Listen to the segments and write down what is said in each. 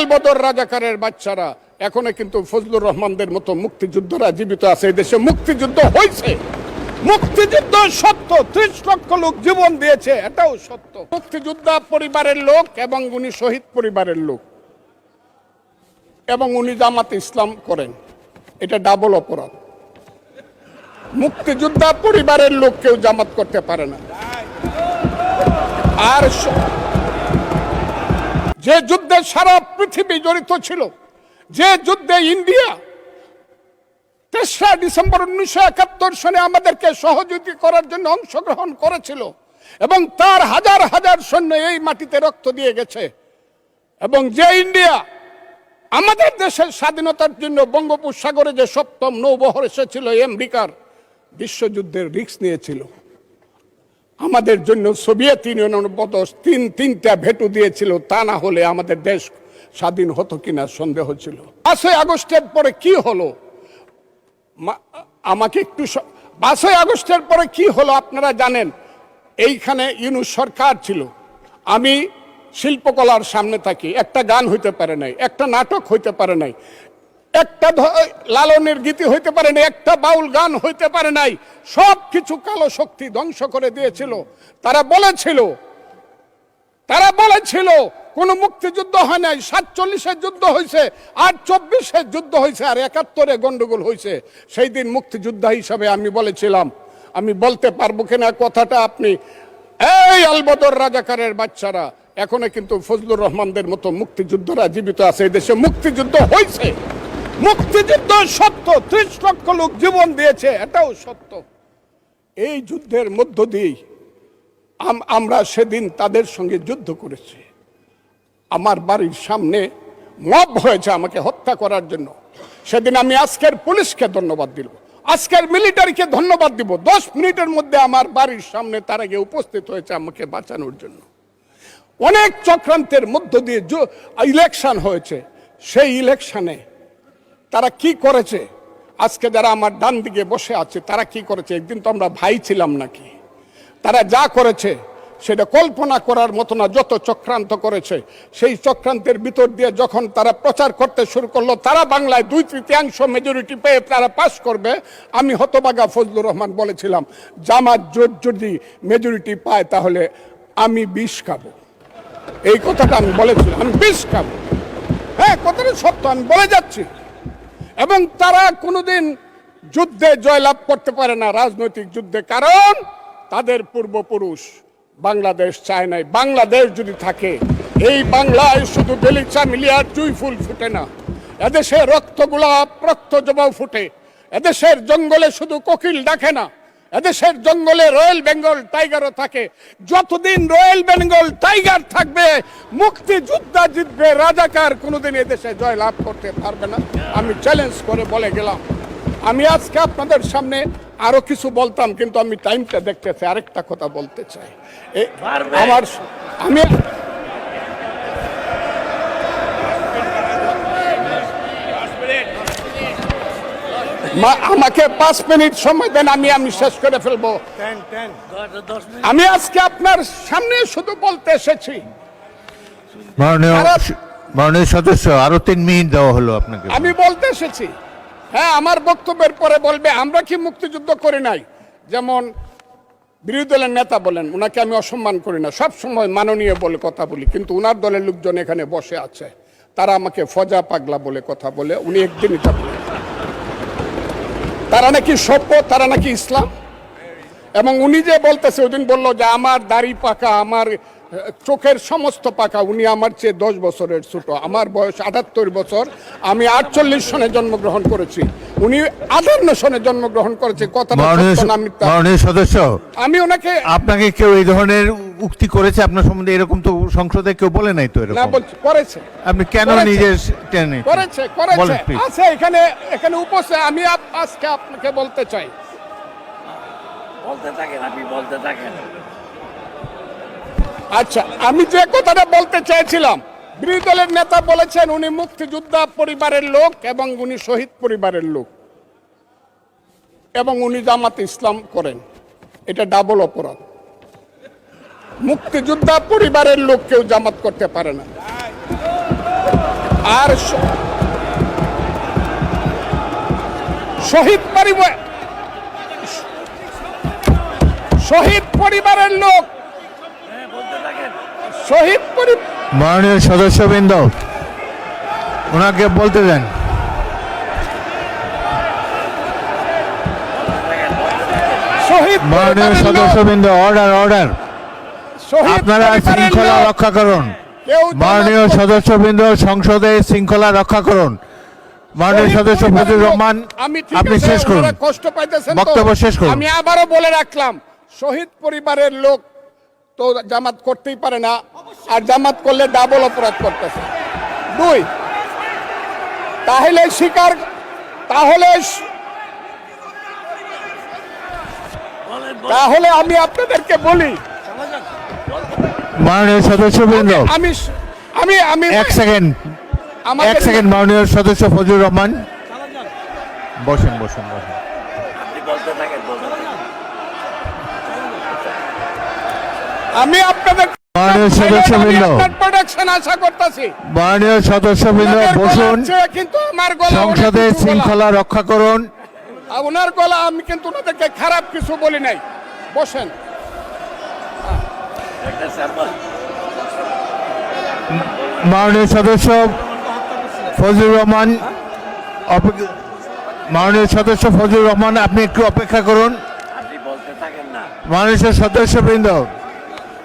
আলবদর রাজাকারের বাচ্চারা এখনো কিন্তু ফজলুর রহমানদের মতো মুক্তিযোদ্ধারা জীবিত আছে। এই দেশে মুক্তিযুদ্ধ হয়েছে, মুক্তিযুদ্ধ সত্য, 30 লক্ষ লোক জীবন দিয়েছে, এটাও সত্য। মুক্তিযোদ্ধা পরিবারের লোক এবং উনি শহীদ পরিবারের লোক এবং উনি জামাত ইসলাম করেন, এটা ডাবল অপরাধ। মুক্তিযোদ্ধা পরিবারের লোক কেউ জামাত করতে পারে না। আর যে যুদ্ধে সারা পৃথিবী জড়িত ছিল, যে যুদ্ধে ইন্ডিয়া 3রা ডিসেম্বর 1971 সনে আমাদেরকে সহযোগিতা করার জন্য অংশগ্রহণ করেছিল এবং তার হাজার হাজার সৈন্য এই মাটিতে রক্ত দিয়ে গেছে, এবং যে ইন্ডিয়া আমাদের দেশের স্বাধীনতার জন্য বঙ্গোপসাগরে যে 7ম নৌবহর এসেছিল, আমেরিকার বিশ্বযুদ্ধের রিস্ক নিয়েছিল, আমাদের জন্য সোভিয়েত ইউনিয়নের বদস তিনটা ভেটো দিয়েছিল, তা না হলে আমাদের দেশ স্বাধীন হতো কিনা সন্দেহ ছিল। 5ই আগস্টের পরে কি হলো, আমাকে একটু 5ই আগস্টের পরে কি হলো আপনারা জানেন। এইখানে ইউনূস সরকার ছিল, আমি শিল্পকলার সামনে থাকি, একটা গান হইতে পারে নাই, একটা নাটক হইতে পারে নাই, একটা লালনের গীতি হইতে পারে নাই, একটা বাউল গান হইতে পারে নাই, সব কিছু কালো শক্তি ধ্বংস করে দিয়েছিল। তারা বলেছিল কোন মুক্তিযুদ্ধ হয় নাই, 47-এ যুদ্ধ হয়েছে, আর 24-এ যুদ্ধ হয়েছে, আর 71-এ গন্ডগোল হয়েছে। সেই দিন মুক্তিযোদ্ধা হিসাবে আমি বলেছিলাম, আমি বলতে পারবো কিনা কথাটা আপনি, এই আলবদর রাজাকারের বাচ্চারা এখনো কিন্তু ফজলুর রহমানদের মতো মুক্তিযোদ্ধারা জীবিত আছে। এই দেশে মুক্তিযুদ্ধ হয়েছে, মুক্তিযুদ্ধ সত্য, 30 লক্ষ লোক জীবন দিয়েছে, এটাও সত্য। এই যুদ্ধের মধ্য দিয়েই আমরা সেদিন তাদের সঙ্গে যুদ্ধ করেছি। আমার বাড়ির সামনে মব হয়েছে আমাকে হত্যা করার জন্য। সেদিন আমি আজকের পুলিশকে ধন্যবাদ দিব, আজকের মিলিটারিকে ধন্যবাদ দিব। 10 মিনিটের মধ্যে আমার বাড়ির সামনে তারা গিয়ে উপস্থিত হয়েছে আমাকে বাঁচানোর জন্য। অনেক চক্রান্তের মধ্য দিয়ে ইলেকশন হয়েছে, সেই ইলেকশনে তারা কি করেছে, আজকে যারা আমার ডান দিকে বসে আছে তারা কি করেছে, একদিন তো আমরা ভাই ছিলাম নাকি। তারা যা করেছে সেটা কল্পনা করার মতো না। যত চক্রান্ত করেছে, সেই চক্রান্তের ভিতর দিয়ে যখন তারা প্রচার করতে শুরু করলো তারা বাংলায় 2/3 মেজরিটি পেয়ে তারা পাস করবে, আমি হতবাগা ফজলুর রহমান বলেছিলাম জামাত জোট যদি মেজরিটি পায় তাহলে আমি বিষ খাবো। এই কথাটা আমি বলেছিলাম, আমি বিষ খাবো। হ্যাঁ, কথাটা সত্য, আমি বলে যাচ্ছি। এবং তারা কোনোদিন যুদ্ধে জয়লাভ করতে পারে না, রাজনৈতিক যুদ্ধে, কারণ তাদের পূর্বপুরুষ বাংলাদেশ চায় নাই। বাংলাদেশ যদি থাকে, এই বাংলায় শুধু বেলিচা মিলিয়ার জুই ফুল ফুটে না, এদেশে রক্তগোলাপ রক্ত জবাও ফুটে, এদেশের জঙ্গলে শুধু কোকিল ডাকে না, এদেশের জঙ্গলে রয়্যাল বেঙ্গল টাইগারও থাকে। যতদিন রয়্যাল বেঙ্গল টাইগার থাকবে, মুক্তিযোদ্ধা জিতবে, রাজাকার কোনোদিন এদেশে জয় লাভ করতে পারবে না। আমি চ্যালেঞ্জ করে বলে গেলাম। আমি আজকে আপনাদের সামনে আরো কিছু বলতাম, কিন্তু আমি টাইমটা দেখতেছি, আরেকটা কথা বলতে চাই। আমাকে 5 মিনিট সময় দেন, আমি শেষ করে ফেলবো। আমি আজকে আপনার সামনে শুধু বলতে এসেছি, মাননীয় সদস্য, আরো 3 মিনিট দেওয়া হলো আপনাকে। আমি বলতে এসেছি, হ্যাঁ, আমার বক্তব্যের পরে বলবে আমরা কি মুক্তিযুদ্ধ করি নাই। যেমন বিরোধী দলের নেতা বলেন, ওনাকে আমি অসম্মান করি না, সব সময় মাননীয় বলে কথা বলি, কিন্তু ওনার দলের লোকজন এখানে বসে আছে, তারা আমাকে ফজা পাগলা বলে কথা বলে। উনি একদিন এটা বলে, তারা নাকি সভ্য, তারা নাকি ইসলাম। এবং উনি যে বলতেছে, ওই দিন বললো যে আমার দাড়ি পাকা, আমার চোখের সমস্ত পাকা, উনি আমার চেয়ে 10 বছরের ছোট। আমার বয়স 78 বছর, আমি 48 সনে জন্মগ্রহণ করেছি, উনি 58 সনে জন্মগ্রহণ করেছে। কথাটা মাননীয় সদস্য, আমি ওনাকে, আপনাকে কেউ এই ধরনের উক্তি করেছে আপনার সম্বন্ধে? এরকম তো সংসদে কেউ বলে নাই তো এরকম। না, করেছে। আপনি কেন নিজে টেনে? করেছে আছে এখানে উপস্থিত। আমি আজকে আপনাকে বলতে চাই, বলতে থাকেন, আপনি বলতে থাকেন। আচ্ছা, আমি যে কথাটা বলতে চাইছিলাম, বিরোধী দলের নেতা বলেছেন উনি মুক্তিযোদ্ধা পরিবারের লোক এবং উনি শহীদ পরিবারের লোক এবং উনি জামাত ইসলাম করেন, এটা ডাবল অপরাধ। মুক্তিযোদ্ধা পরিবারের লোক কেউ জামাত করতে পারে না। আর শহীদ পরিবার, শহীদ পরিবারের লোক, শহীদ পরিবার, মাননীয় সদস্যবৃন্দ ওনাকে বলতে দেন। শহীদ মাননীয় পরিবারের লোক, সদস্যবৃন্দ, অর্ডার অর্ডার, শহীদ আপনারা পরিবারের শৃঙ্খলা লোক, রক্ষা করুন। কেউ মাননীয় জামাত- সদস্যবৃন্দ, সংসদে শৃঙ্খলা রক্ষা করুন। মাননীয় শহীদ সদস্য পরিবারের ফজলুর লোক, রহমান, আমি ঠিক আপনি আছে, শেষ করুন, ওনারা কষ্ট পাইতেছেন তো। বক্তব্য শেষ করুন। আমি আবারও বলে রাখলাম, শহীদ পরিবারের লোক তো জামাত করতেই পারে না, আর জামাত করলে ডাবল অপরাধ করতেছে। দুই, তাহলে স্বীকার, তাহলে আমি আপনাদেরকে বলি, মাননীয় সদস্যবৃন্দ, আমি আমি আমি এক সেকেন্ড, আমাদের- এক সেকেন্ড। মাননীয় সদস্য ফজলুর রহমান, বসেন বসেন বসেন। আমি আপনাদের মাননীয় সদস্যবৃন্দ, প্রোডাকশন আশা করতেছি। মাননীয় সদস্যবৃন্দ বসুন। কিন্তু আমার গলা সংসদে অনেক উঁচু গলা। শৃঙ্খলা রক্ষা করুন। আর ওনার গলা, আমি কিন্তু ওনাদেরকে খারাপ কিছু বলি নাই। বসেন। মাননীয় সদস্য ফজলুর রহমান, মাননীয় সদস্য ফজলুর রহমান, আপনি একটু অপেক্ষা করুন। মাননীয় সদস্যবৃন্দ,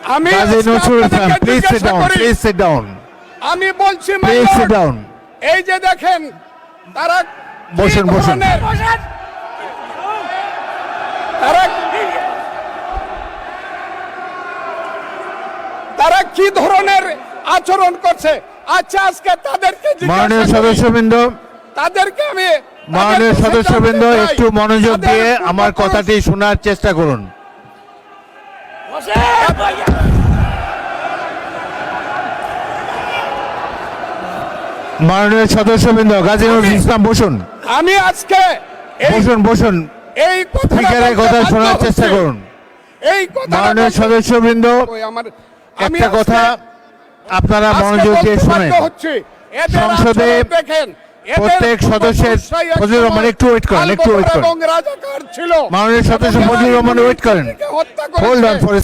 আমি কাজী আজকে নজরুল ইসলাম, আপনাদেরকে প্লিজ সিট জিজ্ঞাসা ডাউন, করি, প্লিজ সিট ডাউন, আমি বলছি my please lord, sit down. এই যে দেখেন তারা কি বসেন, বসেন। ধরনের- তারা কি ধরনের আচরণ করছে। আচ্ছা, আজকে তাদেরকে জিজ্ঞাসা মাননীয় করি, সদস্যবৃন্দ, তাদেরকে আমি মাননীয় তাদের সদস্যবৃন্দ, কাছে জানতে চাই, একটু মনোযোগ তাদের দিয়ে আমার পূর্বপুরুষ- কথাটি শোনার চেষ্টা করুন। মাননীয় সদস্যবৃন্দ, কাজী নজরুল ইসলাম বসুন, আমি আজকে এই বসুন বসুন। এই কথাটা স্পিকারের বলতে কথা বাধ্য শোনার চেষ্টা হচ্ছি। করুন। এই কথাটা মাননীয় বলতে- সদস্যবৃন্দ, ওই আমার আমি একটা কথা আপনারা আজকে মনোযোগ দিয়ে বলতে শুনেন। বাধ্য হচ্ছি, এদের সংসদে আচরণ দেখেন, এদের প্রত্যেক সদস্যের, পূর্বপুরুষরাই এক ফজলুর রহমান সময় একটু ওয়েট করেন, একটু ওয়েট আলবদর করেন। এবং রাজাকার ছিল। মাননীয় সদস্য এবং ফজলুর রহমান ওয়েট করেন। হত্যা হোল্ড করেছে। On for